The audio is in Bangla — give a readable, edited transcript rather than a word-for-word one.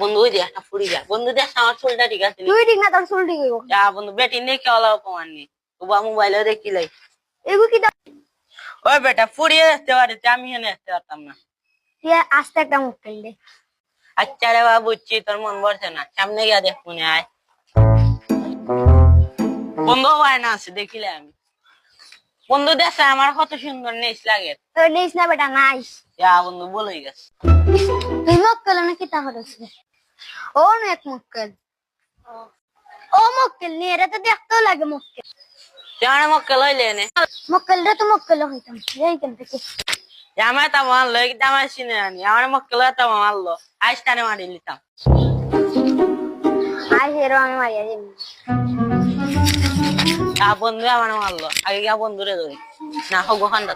বন্ধু ওই যে একটা ফুড়ি যা বন্ধু দেখ আমার চুলটা ঠিক আছে তুই ঠিক না তোর চুল ঠিক হইব যা বন্ধু বেটি নেই কেওয়ালা অপমান নেই তবু মোবাইলে দেখি লাই এগু কি ওই বেটা ফুড়িয়ে আসতে পারিস আমি এনে আসতে পারতাম না তুই আস্তে একটা মক্কেল দে আচ্ছা রে বাবা বুঝছি তোর মন ভরছে না সামনে গিয়া দেখ মনে আয় বন্ধু হয় না আছে দেখিলে আমি বন্ধু দেখছে আমার কত সুন্দর নেস লাগে তোর নিস না বেটা নাইস যা বন্ধু বলেই গেছে তুই মক্কেল নাকি তা হচ্ছে ও না এক মক্কেল ও মক্কেল নিয়ে এরা তো দেখতেও লাগে মক্কেল আমার মক্কেল হইলে এনে মক্কেলরা তো মক্কেল হইতাম এইখান থেকে আমার তা মারলো আমার চিনে আনি আমার মক্কেল তা মারলো আইসটানে মারি নিতাম আই হেরো আমি মারিয়া দিই বন্ধু আমার মারলো আগে গিয়া বন্ধুরে ধরি না হোক ওখানটা